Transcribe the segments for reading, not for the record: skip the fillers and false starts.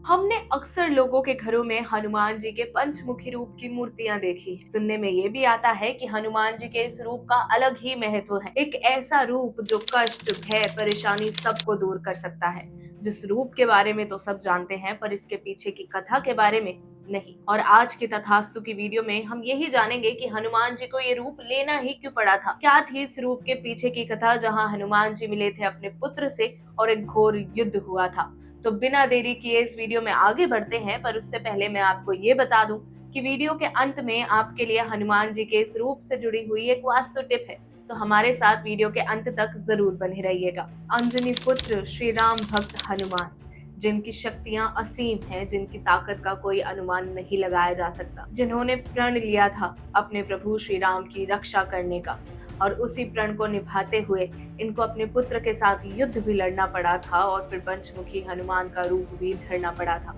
हमने अक्सर लोगों के घरों में हनुमान जी के पंचमुखी रूप की मूर्तियां देखी हैं। सुनने में ये भी आता है कि हनुमान जी के इस रूप का अलग ही महत्व है। एक ऐसा रूप जो कष्ट, भय, परेशानी सबको दूर कर सकता है। जिस रूप के बारे में तो सब जानते हैं, पर इसके पीछे की कथा के बारे में नहीं। और आज की तथास्तु की वीडियो में हम यही जानेंगे कि हनुमान जी को ये रूप लेना ही क्यों पड़ा था। क्या थी इस रूप के पीछे की कथा, जहाँ हनुमान जी मिले थे अपने पुत्र से और एक घोर युद्ध हुआ था। तो बिना देरी किए इस वीडियो में आगे बढ़ते हैं, पर उससे पहले मैं आपको ये बता दूं कि वीडियो के अंत में आपके लिए हनुमान जी के इस रूप से जुड़ी हुई एक वास्तु टिप है। तो हमारे साथ वीडियो के अंत तक जरूर बने रहिएगा। अंजनी पुत्र श्री राम भक्त हनुमान, जिनकी शक्तियां असीम हैं, जिनकी ताकत का कोई अनुमान नहीं लगाया जा सकता, जिन्होंने प्रण लिया था अपने प्रभु श्री राम की रक्षा करने का, और उसी प्रण को निभाते हुए इनको अपने पुत्र के साथ युद्ध भी लड़ना पड़ा था और फिर पंचमुखी हनुमान का रूप भी धरना पड़ा था।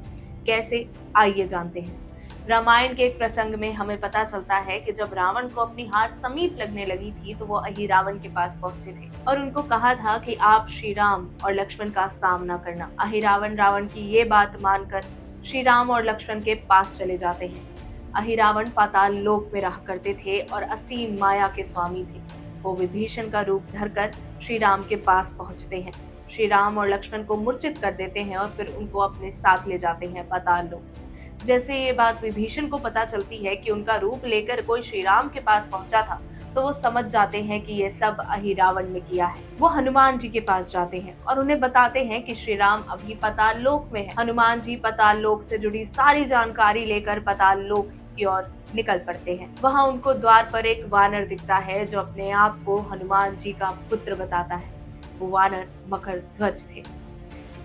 कैसे, आइए जानते हैं। रामायण के एक प्रसंग में हमें पता चलता है कि जब रावण को अपनी हार समीप लगने लगी थी, तो वो अहिरावण के पास पहुंचे थे और उनको कहा था कि आप श्री राम और लक्ष्मण का सामना करना। अहिरावण रावण की ये बात मानकर श्री राम और लक्ष्मण के पास चले जाते हैं। अहिरावण पाताल लोक में रहा करते थे और असीम माया के स्वामी थे। वो विभीषण का रूप धरकर श्री राम के पास पहुंचते हैं। श्री राम और लक्ष्मण को मूर्छित कर देते हैं और फिर उनको अपने साथ ले जाते हैं पाताल लोक। जैसे ये बात विभीषण को पता चलती है कि उनका रूप लेकर कोई श्री राम के पास पहुंचा था, तो वो समझ जाते हैं कि ये सब अहिरावण ने किया है। वो हनुमान जी के पास जाते हैं और उन्हें बताते हैं कि श्री राम अभी पाताल लोक में है। हनुमान जी पाताल लोक से जुड़ी सारी जानकारी लेकर पाताल लोक की ओर निकल पड़ते हैं। वहां उनको द्वार पर एक वानर दिखता है जो अपने आप को हनुमान जी का पुत्र बताता है। वो वानर मकर ध्वज थे।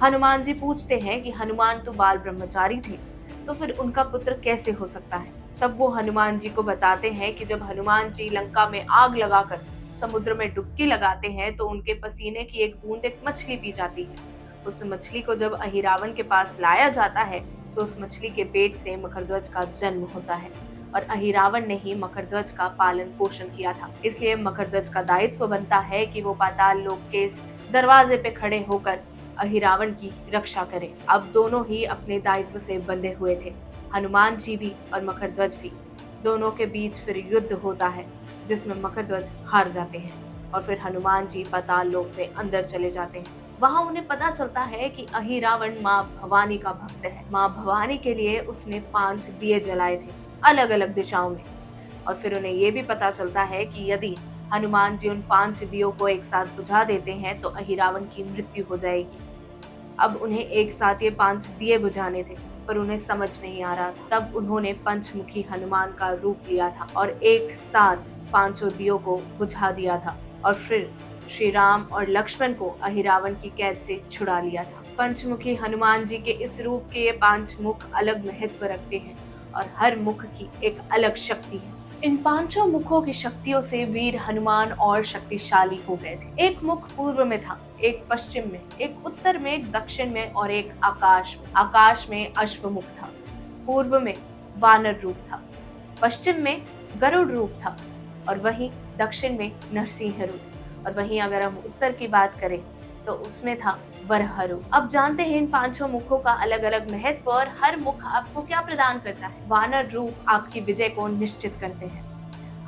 हनुमान जी पूछते हैं कि हनुमान तो बाल ब्रह्मचारी थे, तो फिर उनका पुत्र कैसे हो सकता है। तब वो हनुमान जी को बताते हैं कि जब हनुमान जी लंका में आग लगाकर समुद्र में डुबकी लगाते हैं, तो उनके पसीने की एक बूंद एक मछली पी जाती है। उस मछली को जब अहिरावण के पास लाया जाता है, तो उस मछली के पेट से मकरध्वज का जन्म होता है और अहिरावण ने ही मकरध्वज का पालन पोषण किया था। इसलिए मकरध्वज का दायित्व बनता है कि वो पाताल लोक के इस दरवाजे पे खड़े होकर अहिरावण की रक्षा करें। अब दोनों ही अपने दायित्व से बंधे हुए थे, हनुमान जी भी और मकरध्वज भी। दोनों के बीच फिर युद्ध होता है, जिसमें मकरध्वज हार जाते हैं और फिर हनुमान जी पाताल लोक में अंदर चले जाते हैं। वहां उन्हें पता चलता है कि अहिरावण माँ भवानी का भक्त है। माँ भवानी के लिए उसने 5 दिए जलाए थे अलग अलग दिशाओं में, और फिर उन्हें ये भी पता चलता है कि यदि हनुमान जी उन 5 दियों को एक साथ बुझा देते हैं तो अहिरावण की मृत्यु हो जाएगी। अब उन्हें एक साथ ये 5 दिए बुझाने थे, पर उन्हें समझ नहीं आ रहा था। तब उन्होंने पंचमुखी हनुमान का रूप लिया था और एक साथ 5 दियों को बुझा दिया था और फिर श्री राम और लक्ष्मण को अहिरावण की कैद से छुड़ा लिया था। पंचमुखी हनुमान जी के इस रूप के ये 5 मुख अलग महत्व रखते हैं और हर मुख की एक अलग शक्ति है। इन 5 मुखों की शक्तियों से वीर हनुमान और शक्तिशाली हो गए थे। एक मुख पूर्व में था, एक पश्चिम में, एक उत्तर में, एक दक्षिण में और एक आकाश में। आकाश में अश्वमुख था, पूर्व में वानर रूप था, पश्चिम में गरुड़ रूप था और वहीं दक्षिण में नरसिंह रूप। और वहीं अगर हम उत्तर की बात करें तो उसमें था वराह रूप। अब जानते हैं इन 5 मुखों का अलग अलग महत्व और हर मुख आपको क्या प्रदान करता है। वानर रूप आपकी विजय को निश्चित करते हैं।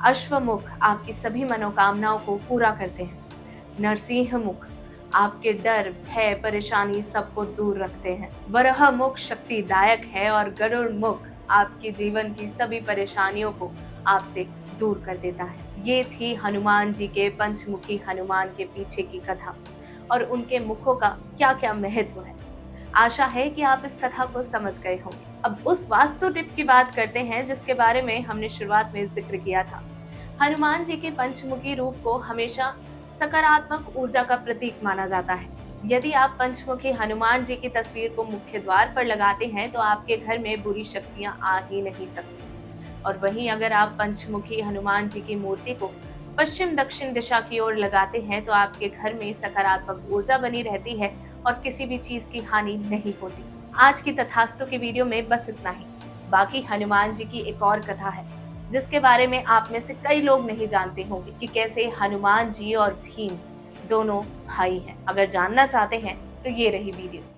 अश्वमुख आपकी सभी मनोकामनाओं को पूरा करते हैं। नरसिंह मुख आपके डर, भय, परेशानी सबको दूर रखते हैं। वराह मुख शक्तिदायक है और गरुड़ मुख आपके जीवन की सभी परेशानियों को आपसे दूर कर देता है। ये थी हनुमान जी के पंचमुखी हनुमान के पीछे की कथा और उनके मुखों का क्या क्या महत्व है। आशा है कि आप इस कथा को समझ गए होंगे। अब उस वास्तु टिप की बात करते हैं जिसके बारे में हमने शुरुआत में जिक्र किया था। हनुमान जी के पंचमुखी रूप को हमेशा सकारात्मक ऊर्जा का प्रतीक माना जाता है। यदि आप पंचमुखी हनुमान जी की तस्वीर को मुख्य द्वार पर लगाते हैं तो आपके घर में बुरी शक्तियां आ ही नहीं सकती। और वहीं अगर आप पंचमुखी हनुमान जी की मूर्ति को पश्चिम दक्षिण दिशा की ओर लगाते हैं तो आपके घर में सकारात्मक ऊर्जा बनी रहती है और किसी भी चीज की हानि नहीं होती। आज की तथास्तु की वीडियो में बस इतना ही। बाकी हनुमान जी की एक और कथा है जिसके बारे में आप में से कई लोग नहीं जानते होंगे कि कैसे हनुमान जी और भीम दोनों भाई हैं। अगर जानना चाहते हैं तो ये रही वीडियो।